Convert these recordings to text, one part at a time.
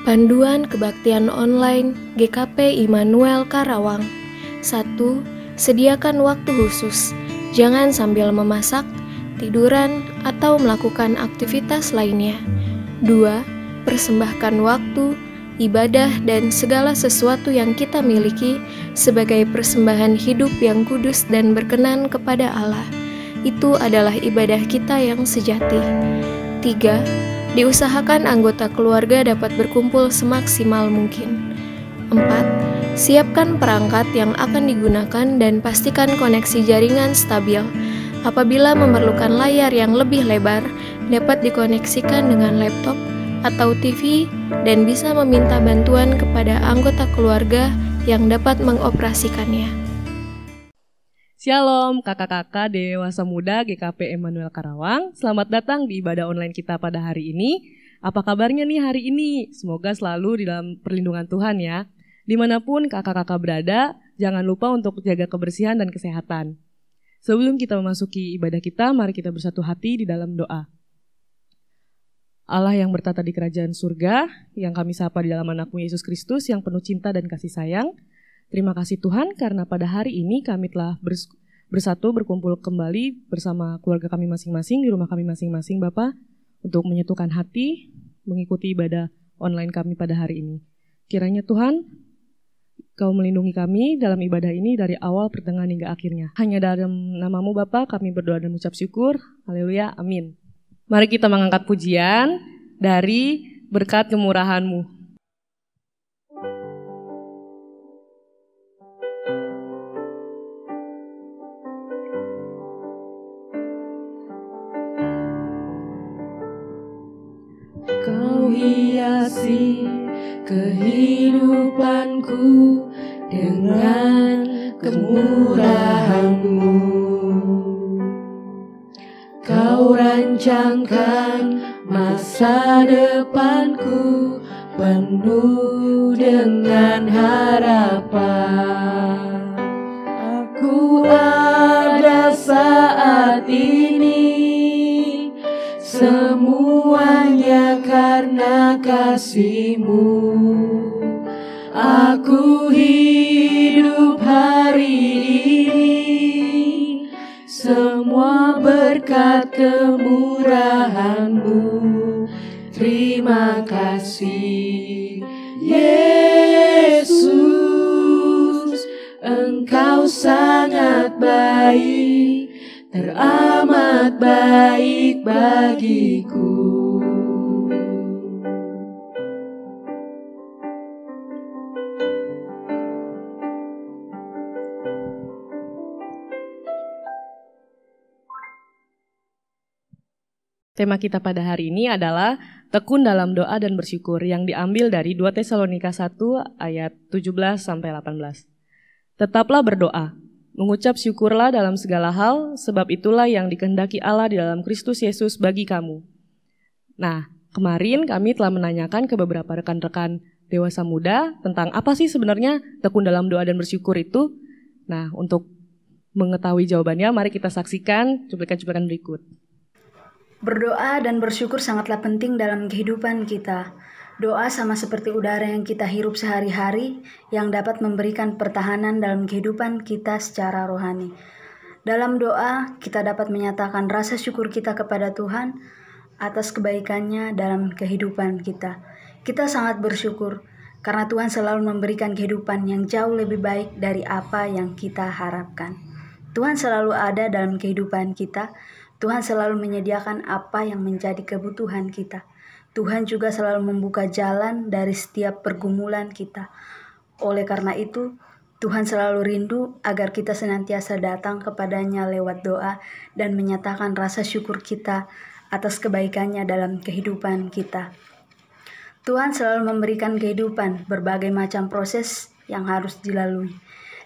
Panduan Kebaktian Online GKP Immanuel Karawang. 1. Sediakan waktu khusus. Jangan sambil memasak, tiduran, atau melakukan aktivitas lainnya. 2. Persembahkan waktu, ibadah, dan segala sesuatu yang kita miliki sebagai persembahan hidup yang kudus dan berkenan kepada Allah. Itu adalah ibadah kita yang sejati. 3. Diusahakan anggota keluarga dapat berkumpul semaksimal mungkin. 4. Siapkan perangkat yang akan digunakan dan pastikan koneksi jaringan stabil. Apabila memerlukan layar yang lebih lebar, dapat dikoneksikan dengan laptop atau TV dan bisa meminta bantuan kepada anggota keluarga yang dapat mengoperasikannya. Shalom kakak-kakak Dewasa Muda GKP Immanuel Karawang. Selamat datang di ibadah online kita pada hari ini. Apa kabarnya nih hari ini? Semoga selalu di dalam perlindungan Tuhan ya. Dimanapun kakak-kakak berada, jangan lupa untuk jaga kebersihan dan kesehatan. Sebelum kita memasuki ibadah kita, mari kita bersatu hati di dalam doa. Allah yang bertata di kerajaan surga, yang kami sapa di dalam anakmu Yesus Kristus yang penuh cinta dan kasih sayang. Terima kasih Tuhan karena pada hari ini kami telah bersatu berkumpul kembali bersama keluarga kami masing-masing di rumah kami masing-masing Bapa untuk menyatukan hati mengikuti ibadah online kami pada hari ini. Kiranya Tuhan Kau melindungi kami dalam ibadah ini dari awal pertengahan hingga akhirnya. Hanya dalam nama-Mu Bapa kami berdoa dan mengucap syukur. Haleluya, amin. Mari kita mengangkat pujian dari berkat kemurahan-Mu. Kau hiasi kehidupanku dengan kemurahan-Mu. Kau rancangkan masa depanku penuh dengan harapan. Aku ada saat ini, semuanya karena kasih-Mu. Aku hidup hari ini, semua berkat kemurahan-Mu. Terima kasih Yesus, Engkau sangat baik, teramat baik bagiku. Tema kita pada hari ini adalah tekun dalam doa dan bersyukur yang diambil dari 2 Tesalonika 1 ayat 17-18. Tetaplah berdoa, mengucap syukurlah dalam segala hal, sebab itulah yang dikehendaki Allah di dalam Kristus Yesus bagi kamu. Nah, kemarin kami telah menanyakan ke beberapa rekan-rekan dewasa muda tentang apa sih sebenarnya tekun dalam doa dan bersyukur itu. Nah, untuk mengetahui jawabannya, mari kita saksikan cuplikan-cuplikan berikut. Berdoa dan bersyukur sangatlah penting dalam kehidupan kita. Doa sama seperti udara yang kita hirup sehari-hari yang dapat memberikan pertahanan dalam kehidupan kita secara rohani. Dalam doa, kita dapat menyatakan rasa syukur kita kepada Tuhan atas kebaikannya dalam kehidupan kita. Kita sangat bersyukur karena Tuhan selalu memberikan kehidupan yang jauh lebih baik dari apa yang kita harapkan. Tuhan selalu ada dalam kehidupan kita. Tuhan selalu menyediakan apa yang menjadi kebutuhan kita. Tuhan juga selalu membuka jalan dari setiap pergumulan kita. Oleh karena itu, Tuhan selalu rindu agar kita senantiasa datang kepadanya lewat doa dan menyatakan rasa syukur kita atas kebaikannya dalam kehidupan kita. Tuhan selalu memberikan kehidupan berbagai macam proses yang harus dilalui.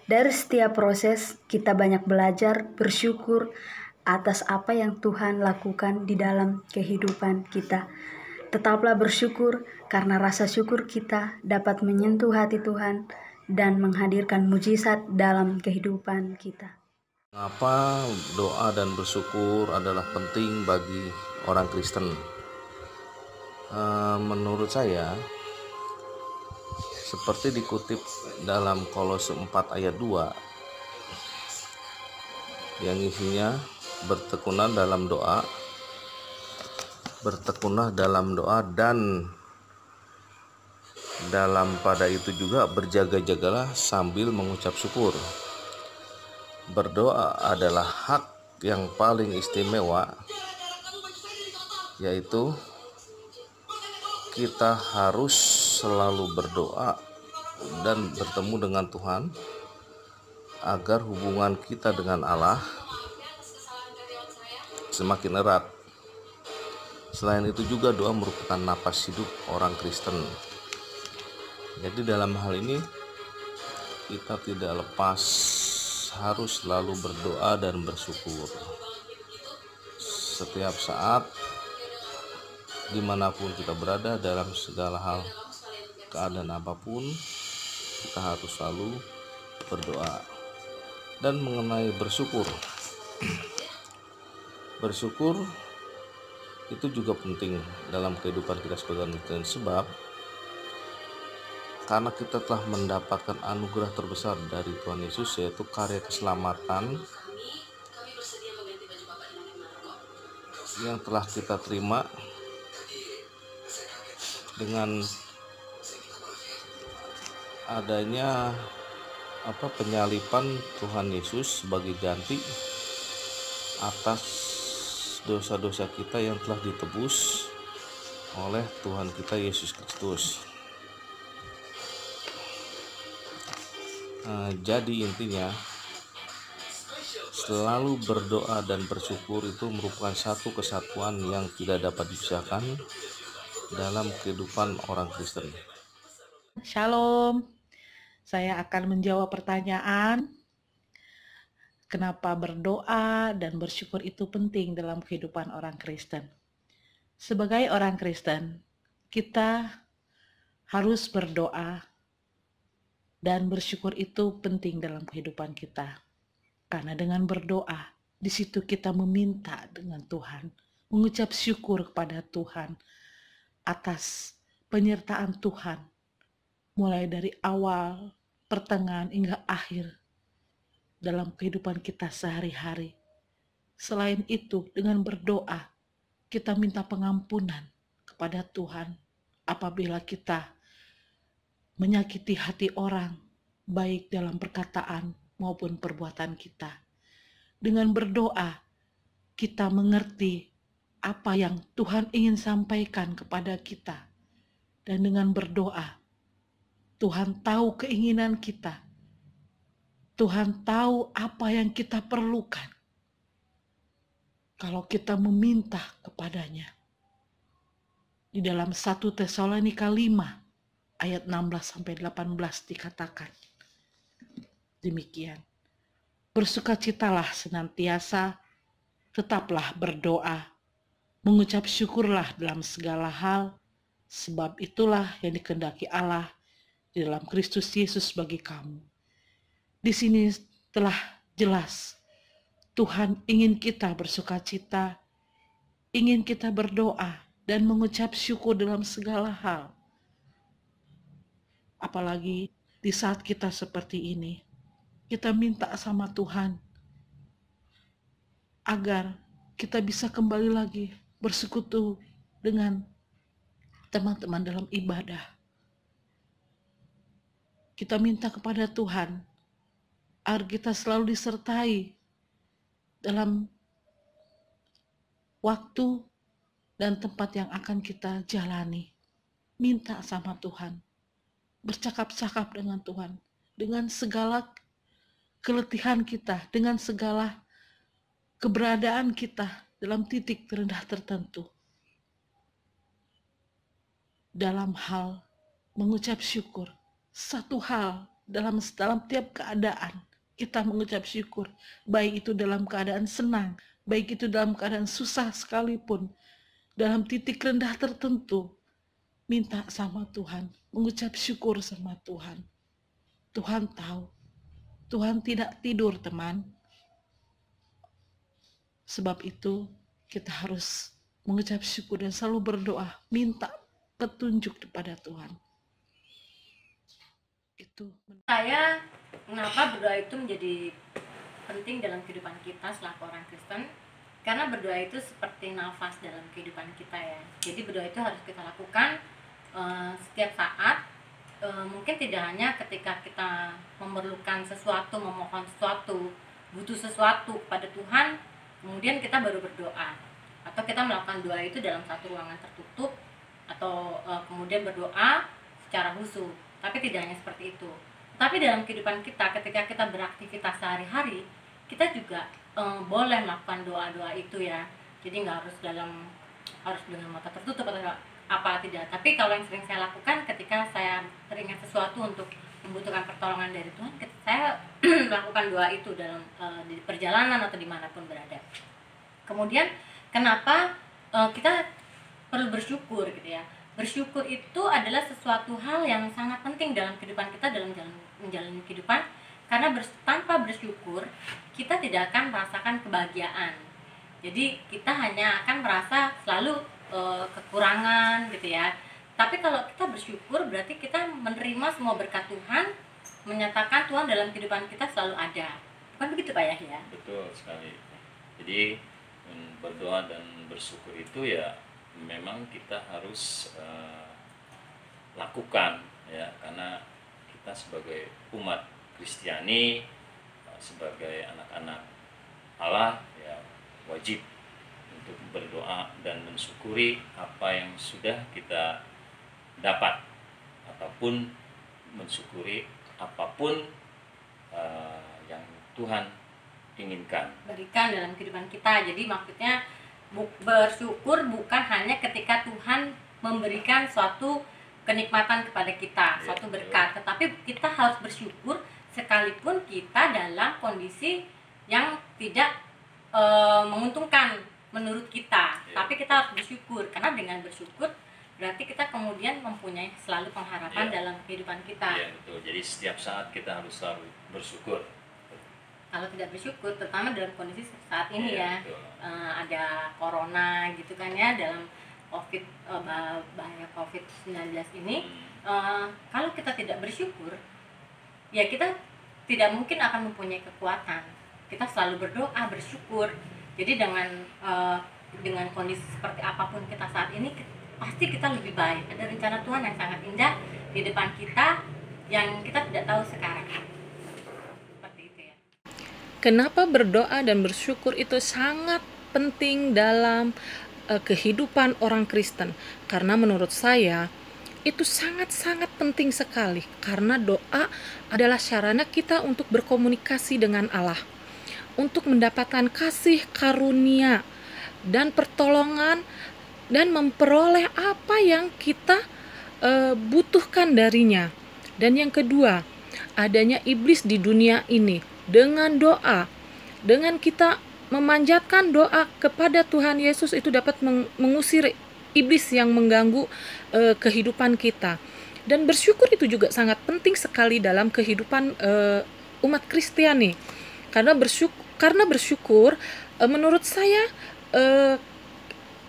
Dari setiap proses, kita banyak belajar bersyukur atas apa yang Tuhan lakukan di dalam kehidupan kita. Tetaplah bersyukur karena rasa syukur kita dapat menyentuh hati Tuhan dan menghadirkan mujizat dalam kehidupan kita. Mengapa doa dan bersyukur adalah penting bagi orang Kristen? Menurut saya, seperti dikutip dalam Kolose 4 ayat 2 yang isinya bertekunlah dalam doa dan dalam pada itu juga berjaga-jagalah sambil mengucap syukur. Berdoa adalah hak yang paling istimewa, yaitu kita harus selalu berdoa dan bertemu dengan Tuhan agar hubungan kita dengan Allah semakin erat. Selain itu juga doa merupakan napas hidup orang Kristen. Jadi dalam hal ini kita tidak lepas harus selalu berdoa dan bersyukur. Setiap saat dimanapun kita berada, dalam segala hal, keadaan apapun, kita harus selalu berdoa. Dan mengenai bersyukur, bersyukur itu juga penting dalam kehidupan kita sebagai Kristen, sebab karena kita telah mendapatkan anugerah terbesar dari Tuhan Yesus, yaitu karya keselamatan yang telah kita terima dengan adanya penyaliban Tuhan Yesus sebagai ganti atas dosa-dosa kita yang telah ditebus oleh Tuhan kita Yesus Kristus. Jadi intinya selalu berdoa dan bersyukur itu merupakan satu kesatuan yang tidak dapat dipisahkan dalam kehidupan orang Kristen. Shalom, saya akan menjawab pertanyaan kenapa berdoa dan bersyukur itu penting dalam kehidupan orang Kristen. Sebagai orang Kristen, kita harus berdoa dan bersyukur itu penting dalam kehidupan kita. Karena dengan berdoa, di situ kita meminta dengan Tuhan, mengucap syukur kepada Tuhan atas penyertaan Tuhan, mulai dari awal, pertengahan, hingga akhir dalam kehidupan kita sehari-hari. Selain itu, dengan berdoa, kita minta pengampunan kepada Tuhan apabila kita menyakiti hati orang, baik dalam perkataan maupun perbuatan kita. Dengan berdoa, kita mengerti apa yang Tuhan ingin sampaikan kepada kita. Dan dengan berdoa, Tuhan tahu keinginan kita. Tuhan tahu apa yang kita perlukan. Kalau kita meminta kepadanya. Di dalam 1 Tesalonika 5 ayat 16-18 dikatakan demikian. Bersukacitalah senantiasa, tetaplah berdoa, mengucap syukurlah dalam segala hal, sebab itulah yang dikehendaki Allah di dalam Kristus Yesus bagi kamu. Di sini telah jelas Tuhan ingin kita bersukacita, ingin kita berdoa dan mengucap syukur dalam segala hal. Apalagi di saat kita seperti ini, kita minta sama Tuhan agar kita bisa kembali lagi bersekutu dengan teman-teman dalam ibadah. Kita minta kepada Tuhan agar kita selalu disertai dalam waktu dan tempat yang akan kita jalani. Minta sama Tuhan. Bercakap-cakap dengan Tuhan, dengan segala keletihan kita, dengan segala keberadaan kita dalam titik terendah tertentu. Dalam hal mengucap syukur, satu hal dalam tiap keadaan kita mengucap syukur, baik itu dalam keadaan senang, baik itu dalam keadaan susah sekalipun, dalam titik rendah tertentu, minta sama Tuhan, mengucap syukur sama Tuhan. Tuhan tahu, Tuhan tidak tidur teman. Sebab itu kita harus mengucap syukur dan selalu berdoa, minta petunjuk kepada Tuhan. Itu Saya mengapa berdoa itu menjadi penting dalam kehidupan kita selaku orang Kristen, karena berdoa itu seperti nafas dalam kehidupan kita ya. Jadi berdoa itu harus kita lakukan setiap saat. Mungkin tidak hanya ketika kita memerlukan sesuatu, memohon sesuatu, butuh sesuatu kepada Tuhan, kemudian kita baru berdoa, atau kita melakukan doa itu dalam satu ruangan tertutup, atau kemudian berdoa secara khusyuk. Tapi tidak hanya seperti itu. Tapi dalam kehidupan kita, ketika kita beraktivitas sehari-hari, kita juga boleh melakukan doa-doa itu ya. Jadi nggak harus dengan mata tertutup atau apa, tidak. Tapi kalau yang sering saya lakukan ketika saya teringat sesuatu untuk membutuhkan pertolongan dari Tuhan, saya melakukan doa itu dalam di perjalanan atau dimanapun berada. Kemudian kenapa kita perlu bersyukur gitu ya. Bersyukur itu adalah sesuatu hal yang sangat penting dalam kehidupan kita, dalam menjalani kehidupan. Karena tanpa bersyukur kita tidak akan merasakan kebahagiaan. Jadi kita hanya akan merasa selalu kekurangan gitu ya. Tapi kalau kita bersyukur berarti kita menerima semua berkat Tuhan, menyatakan Tuhan dalam kehidupan kita selalu ada. Bukan begitu Pak Yahya? Betul sekali. Jadi berdoa dan bersyukur itu ya memang kita harus lakukan ya, karena kita sebagai umat Kristiani, sebagai anak-anak Allah ya wajib untuk berdoa dan mensyukuri apa yang sudah kita dapat, ataupun mensyukuri apapun yang Tuhan inginkan berikan dalam kehidupan kita. Jadi maksudnya bersyukur bukan hanya ketika Tuhan memberikan suatu kenikmatan kepada kita, suatu berkat, tetapi kita harus bersyukur sekalipun kita dalam kondisi yang tidak menguntungkan menurut kita. Tapi kita harus bersyukur, karena dengan bersyukur berarti kita kemudian mempunyai selalu pengharapan dalam kehidupan kita. Iya betul. Jadi setiap saat kita harus selalu bersyukur. Kalau tidak bersyukur, terutama dalam kondisi saat ini ada corona gitu kan ya, dalam bahaya COVID-19 ini, kalau kita tidak bersyukur, ya kita tidak mungkin akan mempunyai kekuatan. Kita selalu berdoa, bersyukur. Jadi dengan kondisi seperti apapun kita saat ini, pasti kita lebih baik. Ada rencana Tuhan yang sangat indah di depan kita yang kita tidak tahu sekarang. kenapa berdoa dan bersyukur itu sangat penting dalam kehidupan orang Kristen. Karena menurut saya itu sangat-sangat penting sekali, karena doa adalah sarana kita untuk berkomunikasi dengan Allah, untuk mendapatkan kasih karunia dan pertolongan, dan memperoleh apa yang kita butuhkan darinya. Dan yang kedua, adanya iblis di dunia ini. Dengan doa, dengan kita memanjatkan doa kepada Tuhan Yesus, itu dapat mengusir iblis yang mengganggu kehidupan kita. Dan bersyukur itu juga sangat penting sekali dalam kehidupan umat Kristiani. Karena bersyukur menurut saya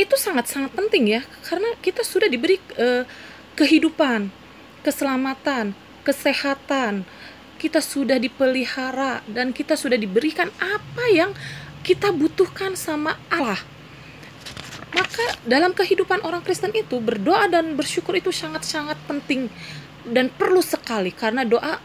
itu sangat-sangat penting ya, karena kita sudah diberi kehidupan, keselamatan, kesehatan, kita sudah dipelihara, dan kita sudah diberikan apa yang kita butuhkan sama Allah. Maka dalam kehidupan orang Kristen itu, berdoa dan bersyukur itu sangat-sangat penting dan perlu sekali, karena doa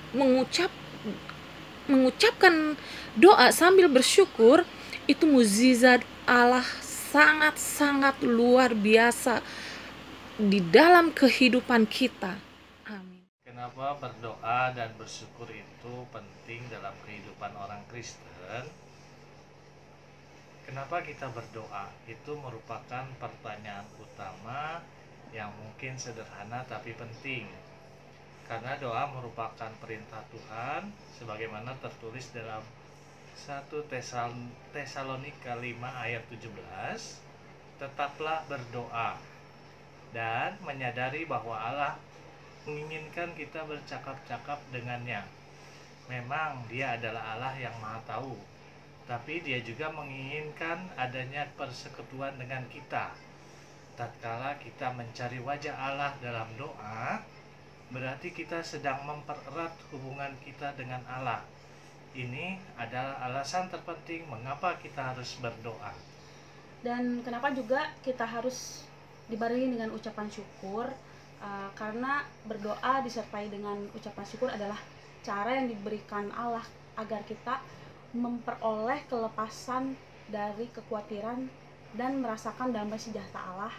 mengucapkan doa sambil bersyukur itu mukjizat Allah sangat-sangat luar biasa di dalam kehidupan kita. Amin. Kenapa berdoa dan bersyukur itu penting dalam kehidupan orang Kristen? Kenapa kita berdoa? Itu merupakan pertanyaan utama yang mungkin sederhana tapi penting. Karena doa merupakan perintah Tuhan sebagaimana tertulis dalam 1 Tesalonika 5 ayat 17. Tetaplah berdoa dan menyadari bahwa Allah menginginkan kita bercakap-cakap dengannya. Memang Dia adalah Allah yang Maha Tahu, tapi Dia juga menginginkan adanya persekutuan dengan kita. Tatkala kita mencari wajah Allah dalam doa, berarti kita sedang mempererat hubungan kita dengan Allah. Ini adalah alasan terpenting mengapa kita harus berdoa. Dan kenapa juga kita harus dibarengi dengan ucapan syukur, karena berdoa disertai dengan ucapan syukur adalah cara yang diberikan Allah agar kita memperoleh kelepasan dari kekhawatiran dan merasakan damai sejahtera Allah.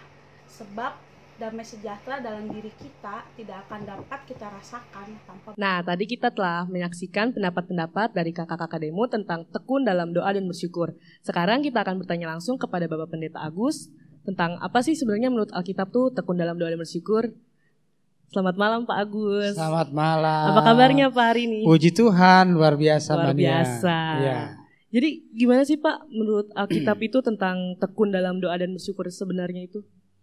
Sebab damai sejahtera dalam diri kita tidak akan dapat kita rasakan tanpa. Nah, tadi kita telah menyaksikan pendapat-pendapat dari kakak-kakak demo tentang tekun dalam doa dan bersyukur. Sekarang kita akan bertanya langsung kepada Bapak Pendeta Agus tentang apa sih sebenarnya menurut Alkitab tuh tekun dalam doa dan bersyukur. Selamat malam Pak Agus. Selamat malam. Apa kabarnya Pak hari ini? Puji Tuhan, luar biasa. Luar biasa. Ya. Jadi gimana sih Pak menurut Alkitab itu tentang tekun dalam doa dan bersyukur sebenarnya itu?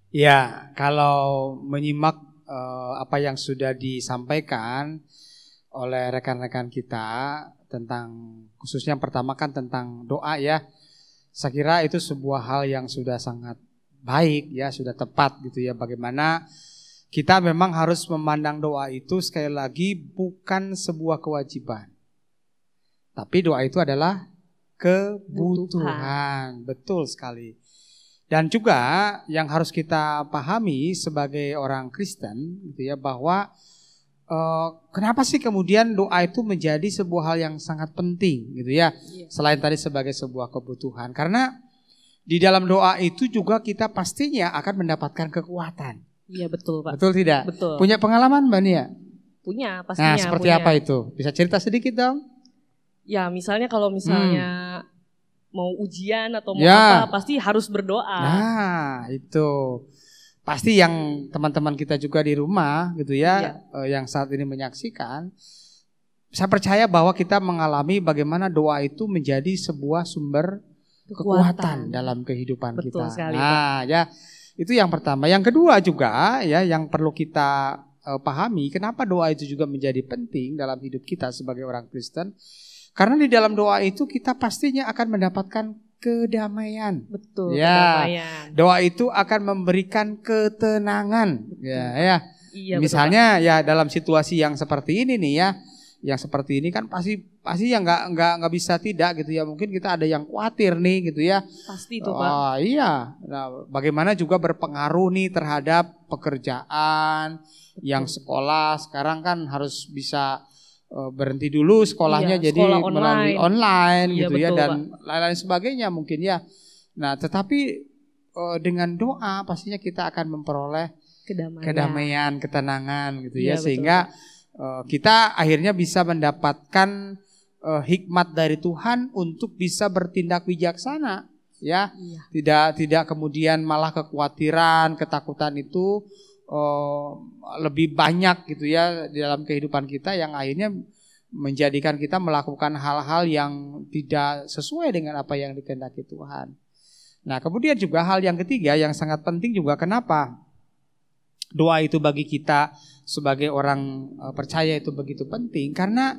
Ya, kalau menyimak apa yang sudah disampaikan oleh rekan-rekan kita tentang, khususnya yang pertama kan tentang doa ya, saya kira itu sebuah hal yang sudah sangat baik ya, sudah tepat gitu ya. Bagaimana kita memang harus memandang doa itu sekali lagi bukan sebuah kewajiban, tapi doa itu adalah kebutuhan. Betul sekali. Dan juga yang harus kita pahami sebagai orang Kristen gitu ya, bahwa kenapa sih kemudian doa itu menjadi sebuah hal yang sangat penting gitu ya, selain tadi sebagai sebuah kebutuhan. Karena di dalam doa itu juga kita pastinya akan mendapatkan kekuatan. Iya betul Pak. Betul tidak? Betul. Punya pengalaman Mbak Nia? Punya pastinya. Nah seperti apa itu? Bisa cerita sedikit dong? Ya misalnya kalau mau ujian atau mau apa, pasti harus berdoa. Nah itu pasti yang teman-teman kita juga di rumah gitu ya, yang saat ini menyaksikan, saya percaya bahwa kita mengalami bagaimana doa itu menjadi sebuah sumber kekuatan dalam kehidupan Betul kita. Sekali, nah ya itu yang pertama. Yang kedua juga ya yang perlu kita pahami, kenapa doa itu juga menjadi penting dalam hidup kita sebagai orang Kristen. Karena di dalam doa itu kita pastinya akan mendapatkan kedamaian. Betul. Ya, kedamaian. Doa itu akan memberikan ketenangan. Ya. Iya, misalnya betul, ya dalam situasi yang seperti ini nih ya, yang seperti ini kan pasti ya nggak bisa tidak gitu ya. Mungkin kita ada yang khawatir nih gitu ya. Pasti itu Pak. Oh iya. Nah, bagaimana juga berpengaruh nih terhadap pekerjaan, yang sekolah sekarang kan harus bisa berhenti dulu sekolahnya, jadi melalui online gitu ya, dan lain-lain sebagainya mungkin ya. Nah tetapi dengan doa pastinya kita akan memperoleh kedamaian, ketenangan gitu ya, sehingga kita akhirnya bisa mendapatkan hikmat dari Tuhan untuk bisa bertindak bijaksana ya. Tidak kemudian malah kekhawatiran, ketakutan itu lebih banyak gitu ya di dalam kehidupan kita, yang akhirnya menjadikan kita melakukan hal-hal yang tidak sesuai dengan apa yang dikehendaki Tuhan. Nah kemudian juga hal yang ketiga yang sangat penting juga, kenapa doa itu bagi kita sebagai orang percaya itu begitu penting, karena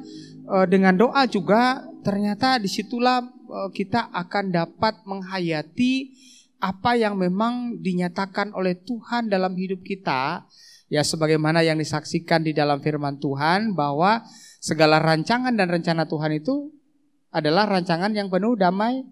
dengan doa juga ternyata disitulah kita akan dapat menghayati apa yang memang dinyatakan oleh Tuhan dalam hidup kita. Ya sebagaimana yang disaksikan di dalam firman Tuhan, bahwa segala rancangan dan rencana Tuhan itu adalah rancangan yang penuh damai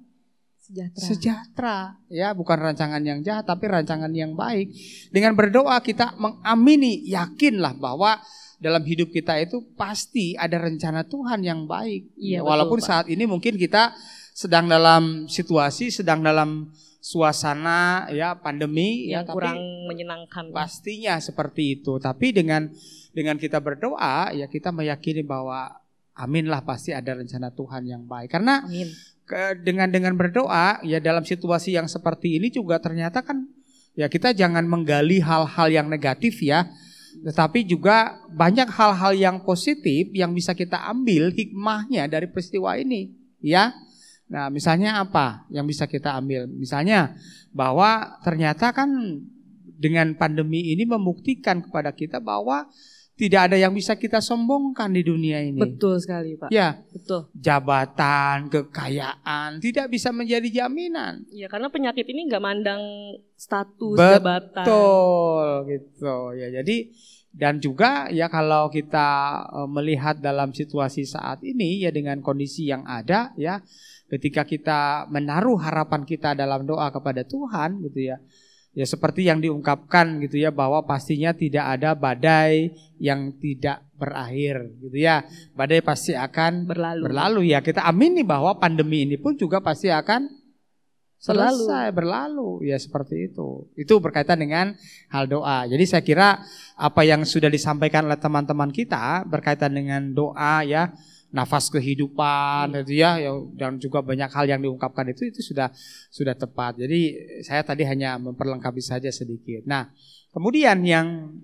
sejahtera. Ya, bukan rancangan yang jahat tapi rancangan yang baik. Dengan berdoa kita mengamini, yakinlah bahwa dalam hidup kita itu pasti ada rencana Tuhan yang baik. Iya, walaupun betul, saat ini mungkin kita sedang dalam situasi, sedang dalam suasana ya pandemi yang ya, kurang tapi menyenangkan. Pastinya seperti itu. Tapi dengan kita berdoa ya kita meyakini bahwa aminlah pasti ada rencana Tuhan yang baik. Karena dengan berdoa ya dalam situasi yang seperti ini juga ternyata kan ya kita jangan menggali hal-hal yang negatif ya, tetapi juga banyak hal-hal yang positif yang bisa kita ambil hikmahnya dari peristiwa ini ya. Nah misalnya apa yang bisa kita ambil? Misalnya bahwa ternyata kan dengan pandemi ini membuktikan kepada kita bahwa tidak ada yang bisa kita sombongkan di dunia ini. Betul sekali, Pak. Ya, betul. Jabatan, kekayaan tidak bisa menjadi jaminan. Ya, karena penyakit ini nggak mandang status, betul, jabatan. Betul, gitu. Ya, jadi dan juga ya kalau kita melihat dalam situasi saat ini ya dengan kondisi yang ada ya, ketika kita menaruh harapan kita dalam doa kepada Tuhan gitu ya. Ya seperti yang diungkapkan gitu ya, bahwa pastinya tidak ada badai yang tidak berakhir gitu ya. Badai pasti akan berlalu ya. Kita amini bahwa pandemi ini pun juga pasti akan selesai, berlalu ya, seperti itu. Itu berkaitan dengan hal doa. Jadi saya kira apa yang sudah disampaikan oleh teman-teman kita berkaitan dengan doa ya, nafas kehidupan itu ya, dan juga banyak hal yang diungkapkan itu sudah tepat. Jadi saya tadi hanya memperlengkapi saja sedikit. Nah, kemudian yang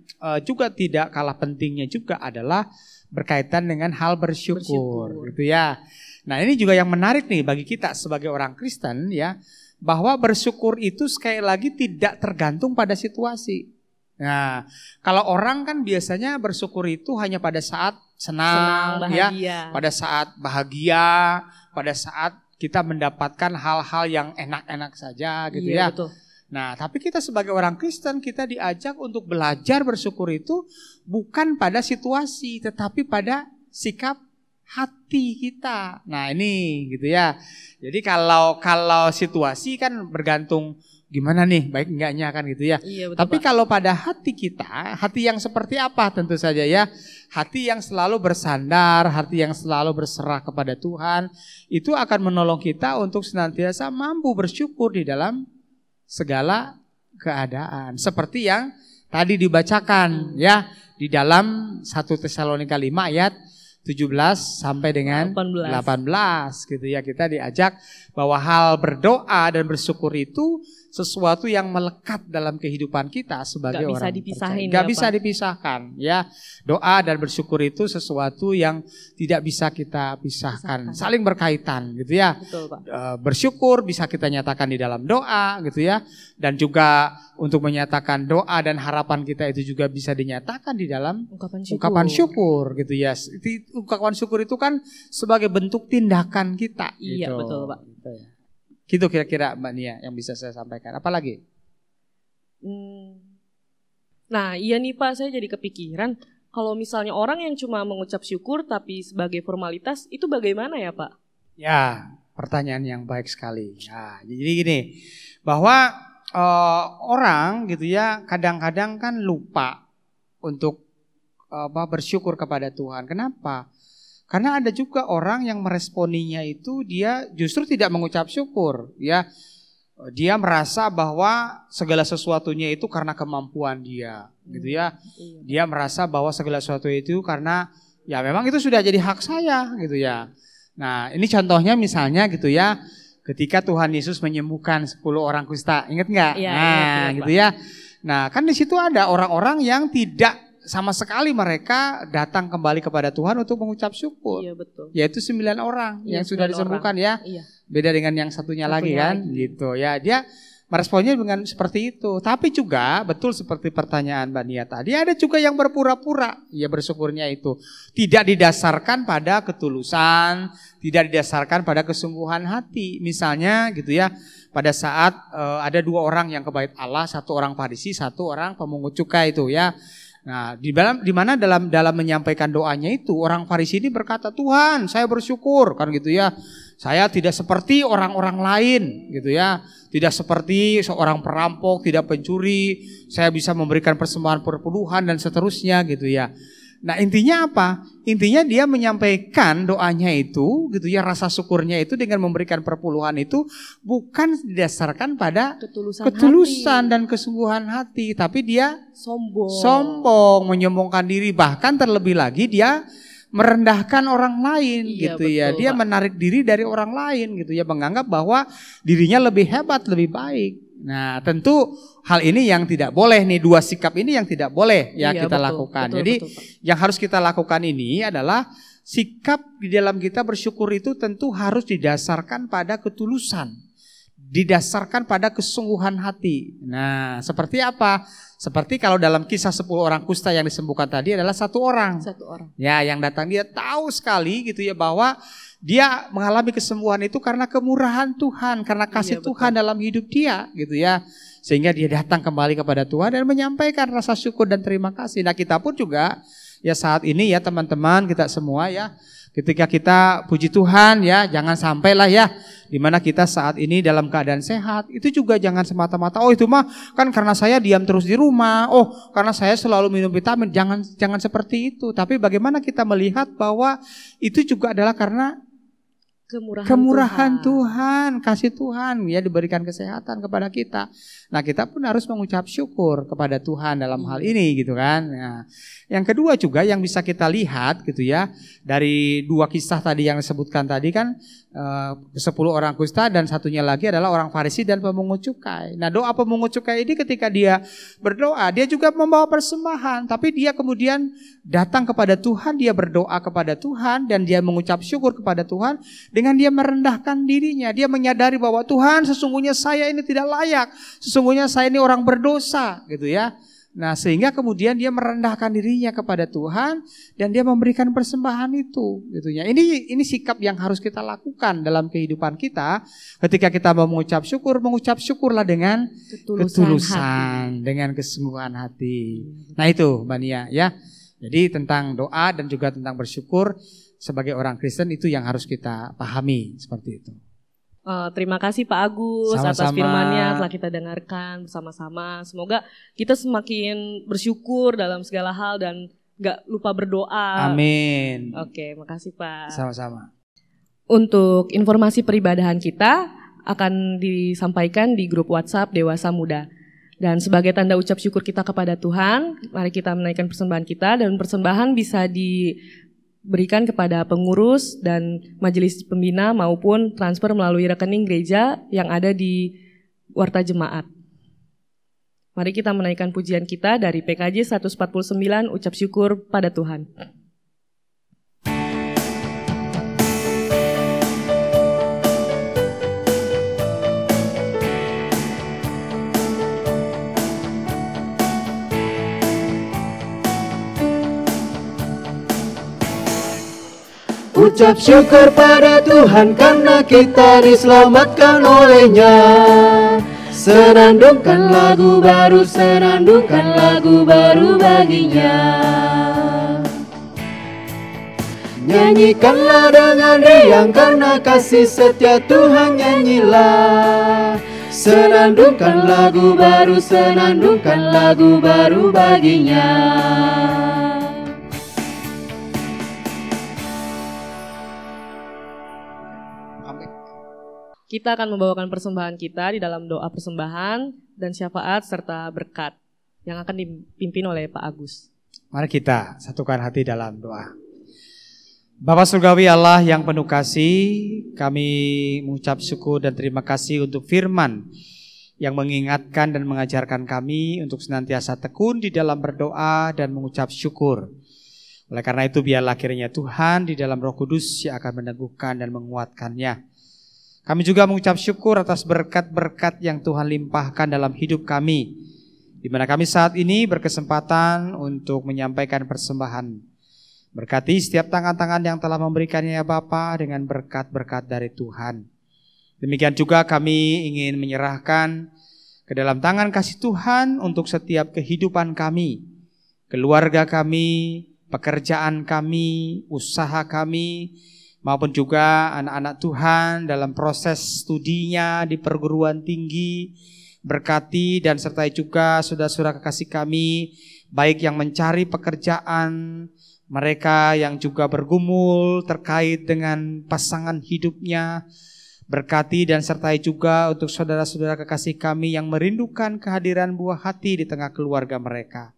juga tidak kalah pentingnya juga adalah berkaitan dengan hal bersyukur gitu ya. Nah, ini juga yang menarik nih bagi kita sebagai orang Kristen ya, bahwa bersyukur itu sekali lagi tidak tergantung pada situasi. Nah, kalau orang kan biasanya bersyukur itu hanya pada saat senang ya, pada saat bahagia, pada saat kita mendapatkan hal-hal yang enak-enak saja gitu ya. Betul. Nah, tapi kita sebagai orang Kristen kita diajak untuk belajar bersyukur itu bukan pada situasi, tetapi pada sikap hati kita. Nah, ini gitu ya. Jadi kalau situasi kan bergantung gimana nih, baik enggaknya kan gitu ya. Iya, betul, tapi Pak. kalau pada hati kita, hati yang seperti apa tentu saja ya. Hati yang selalu bersandar, hati yang selalu berserah kepada Tuhan, itu akan menolong kita untuk senantiasa mampu bersyukur di dalam segala keadaan. Seperti yang tadi dibacakan ya di dalam 1 Tesalonika 5 ayat 17 sampai dengan 18 gitu ya. Kita diajak bahwa hal berdoa dan bersyukur itu sesuatu yang melekat dalam kehidupan kita sebagai orang percaya. Gak bisa dipisahkan ya. Doa dan bersyukur itu sesuatu yang tidak bisa kita pisahkan, saling berkaitan gitu ya. Betul, Pak. Bersyukur bisa kita nyatakan di dalam doa gitu ya. Dan juga untuk menyatakan doa dan harapan kita itu juga bisa dinyatakan di dalam ungkapan syukur gitu ya. Ungkapan syukur itu kan sebagai bentuk tindakan kita. Iya, gitu. betul, Pak. Gitu ya. Gitu kira-kira Mbak Nia yang bisa saya sampaikan. Apalagi? Nah iya nih Pak, saya jadi kepikiran kalau misalnya orang yang cuma mengucap syukur tapi sebagai formalitas itu bagaimana ya Pak? Ya, pertanyaan yang baik sekali. Ya, jadi gini, bahwa orang gitu ya kadang-kadang kan lupa untuk bersyukur kepada Tuhan. Kenapa? Karena ada juga orang yang meresponinya itu dia justru tidak mengucap syukur ya. Dia merasa bahwa segala sesuatunya itu karena kemampuan dia gitu ya. Dia merasa bahwa segala sesuatu itu karena ya memang itu sudah jadi hak saya gitu ya. Nah, ini contohnya misalnya gitu ya, ketika Tuhan Yesus menyembuhkan 10 orang kusta, ingat nggak? Ya, nah, gitu ya. Nah, kan di situ ada orang-orang yang tidak sama sekali mereka datang kembali kepada Tuhan untuk mengucap syukur. Iya, betul. Yaitu 9 orang yang sudah disembuhkan ya. Iya. Beda dengan yang satunya lagi kan, gitu ya. Dia meresponnya dengan seperti itu. Tapi juga betul seperti pertanyaan Mbak Nia tadi, ada juga yang berpura-pura ya bersyukurnya itu. Tidak didasarkan pada ketulusan, tidak didasarkan pada kesungguhan hati. Misalnya gitu ya, pada saat ada 2 orang yang ke bait Allah, 1 orang Farisi, 1 orang pemungut cukai itu ya. Nah, di mana dalam menyampaikan doanya itu orang Farisi ini berkata, "Tuhan, saya bersyukur," kan gitu ya. "Saya tidak seperti orang-orang lain," gitu ya. Tidak seperti seorang perampok, tidak pencuri. Saya bisa memberikan persembahan perpuluhan dan seterusnya gitu ya. Nah, intinya apa? Intinya dia menyampaikan doanya itu gitu ya, rasa syukurnya itu dengan memberikan perpuluhan itu bukan didasarkan pada ketulusan dan kesungguhan hati, tapi dia sombong, menyombongkan diri, bahkan terlebih lagi dia merendahkan orang lain gitu ya. Dia menarik diri dari orang lain gitu ya, menganggap bahwa dirinya lebih hebat, lebih baik. Nah, tentu hal ini yang tidak boleh nih, 2 sikap ini yang tidak boleh ya kita lakukan. Jadi yang harus kita lakukan ini adalah sikap di dalam kita bersyukur itu tentu harus didasarkan pada ketulusan didasarkan pada kesungguhan hati. Nah, seperti apa? Seperti kalau dalam kisah 10 orang kusta yang disembuhkan tadi adalah satu orang. Ya, yang datang dia tahu sekali gitu ya bahwa dia mengalami kesembuhan itu karena kemurahan Tuhan, karena kasih Tuhan dalam hidup dia gitu ya. Sehingga dia datang kembali kepada Tuhan dan menyampaikan rasa syukur dan terima kasih. Nah, kita pun juga ya saat ini ya teman-teman, kita semua ya, ketika kita puji Tuhan ya, jangan sampailah ya dimana kita saat ini dalam keadaan sehat, itu juga jangan semata-mata oh itu mah kan karena saya diam terus di rumah, oh karena saya selalu minum vitamin. Jangan seperti itu. Tapi bagaimana kita melihat bahwa itu juga adalah karena kemurahan Tuhan, kasih Tuhan ya, diberikan kesehatan kepada kita. Nah, kita pun harus mengucap syukur kepada Tuhan dalam hal ini gitu kan. Nah, yang kedua juga yang bisa kita lihat gitu ya, dari dua kisah tadi yang disebutkan tadi kan, 10 orang kusta dan satunya lagi adalah orang Farisi dan pemungut cukai. Nah, doa pemungut cukai ini ketika dia berdoa, dia juga membawa persembahan, tapi dia kemudian datang kepada Tuhan, dia berdoa kepada Tuhan dan dia mengucap syukur kepada Tuhan dengan dia merendahkan dirinya. Dia menyadari bahwa Tuhan, sesungguhnya saya ini tidak layak, sesungguhnya saya ini orang berdosa gitu ya. Nah, sehingga kemudian dia merendahkan dirinya kepada Tuhan dan dia memberikan persembahan itu gitu ya. Ini sikap yang harus kita lakukan dalam kehidupan kita. Ketika kita mau mengucap syukurlah dengan ketulusan, dengan kesungguhan hati. Nah, itu Mbak Nia ya. Jadi tentang doa dan juga tentang bersyukur sebagai orang Kristen itu yang harus kita pahami seperti itu. Terima kasih Pak Agus atas firman-Nya telah kita dengarkan bersama-sama. Semoga kita semakin bersyukur dalam segala hal dan gak lupa berdoa. Amin. Oke, makasih Pak. Sama-sama. Untuk informasi peribadahan kita akan disampaikan di grup WhatsApp Dewasa Muda. Dan sebagai tanda ucap syukur kita kepada Tuhan, mari kita menaikkan persembahan kita, dan persembahan bisa diberikan kepada pengurus dan majelis pembina maupun transfer melalui rekening gereja yang ada di Warta Jemaat. Mari kita menaikkan pujian kita dari PKJ 149, ucap syukur pada Tuhan. Ucap syukur pada Tuhan karena kita diselamatkan oleh-Nya. Senandungkan lagu baru bagi-Nya. Nyanyikanlah dengan riang karena kasih setia Tuhan, nyanyilah. Senandungkan lagu baru bagi-Nya. Kita akan membawakan persembahan kita di dalam doa persembahan dan syafaat serta berkat yang akan dipimpin oleh Pak Agus. Mari kita satukan hati dalam doa. Bapa Surgawi Allah yang penuh kasih, kami mengucap syukur dan terima kasih untuk firman yang mengingatkan dan mengajarkan kami untuk senantiasa tekun di dalam berdoa dan mengucap syukur. Oleh karena itu biarlah kiranya Tuhan di dalam Roh Kudus yang akan meneguhkan dan menguatkannya. Kami juga mengucap syukur atas berkat-berkat yang Tuhan limpahkan dalam hidup kami, di mana kami saat ini berkesempatan untuk menyampaikan persembahan. Berkati setiap tangan-tangan yang telah memberikannya ya Bapa dengan berkat-berkat dari Tuhan. Demikian juga kami ingin menyerahkan ke dalam tangan kasih Tuhan untuk setiap kehidupan kami, keluarga kami, pekerjaan kami, usaha kami, maupun juga anak-anak Tuhan dalam proses studinya di perguruan tinggi. Berkati dan sertai juga saudara-saudara kekasih kami, baik yang mencari pekerjaan, mereka yang juga bergumul terkait dengan pasangan hidupnya. Berkati dan sertai juga untuk saudara-saudara kekasih kami yang merindukan kehadiran buah hati di tengah keluarga mereka.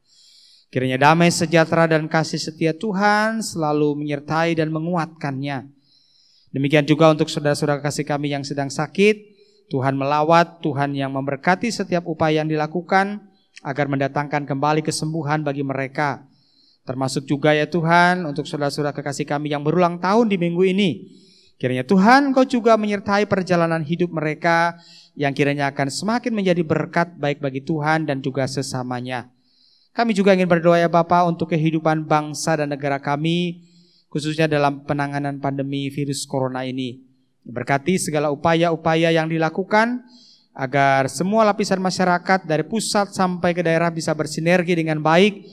Kiranya damai sejahtera dan kasih setia Tuhan selalu menyertai dan menguatkannya. Demikian juga untuk saudara-saudara kasih kami yang sedang sakit, Tuhan melawat, Tuhan yang memberkati setiap upaya yang dilakukan agar mendatangkan kembali kesembuhan bagi mereka. Termasuk juga ya Tuhan untuk saudara-saudara kekasih kami yang berulang tahun di minggu ini. Kiranya Tuhan Engkau juga menyertai perjalanan hidup mereka yang kiranya akan semakin menjadi berkat baik bagi Tuhan dan juga sesamanya. Kami juga ingin berdoa ya Bapa untuk kehidupan bangsa dan negara kami, khususnya dalam penanganan pandemi virus corona ini. Berkati segala upaya-upaya yang dilakukan agar semua lapisan masyarakat dari pusat sampai ke daerah bisa bersinergi dengan baik,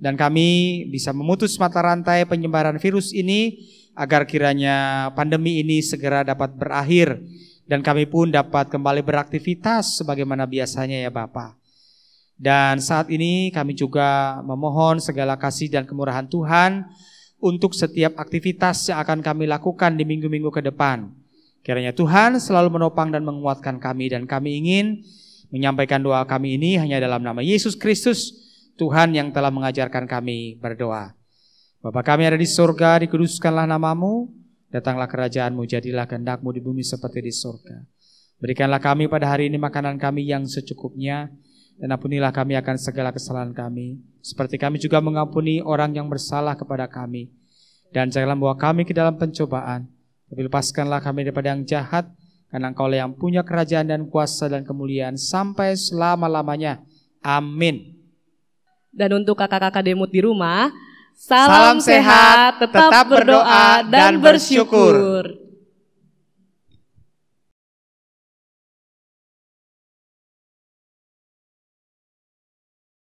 dan kami bisa memutus mata rantai penyebaran virus ini agar kiranya pandemi ini segera dapat berakhir dan kami pun dapat kembali beraktivitas sebagaimana biasanya ya Bapa. Dan saat ini kami juga memohon segala kasih dan kemurahan Tuhan untuk setiap aktivitas yang akan kami lakukan di minggu-minggu ke depan. Kiranya Tuhan selalu menopang dan menguatkan kami, dan kami ingin menyampaikan doa kami ini hanya dalam nama Yesus Kristus, Tuhan yang telah mengajarkan kami berdoa. Bapa kami ada di surga, dikuduskanlah namamu, datanglah kerajaan-Mu, jadilah kehendak-Mu di bumi seperti di surga. Berikanlah kami pada hari ini makanan kami yang secukupnya, dan ampunilah kami akan segala kesalahan kami, seperti kami juga mengampuni orang yang bersalah kepada kami. Dan janganlah membawa kami ke dalam pencobaan, tapi lepaskanlah kami daripada yang jahat, karena Engkau yang punya kerajaan dan kuasa dan kemuliaan sampai selama-lamanya. Amin. Dan untuk kakak-kakak Demut di rumah, salam sehat, tetap berdoa dan bersyukur.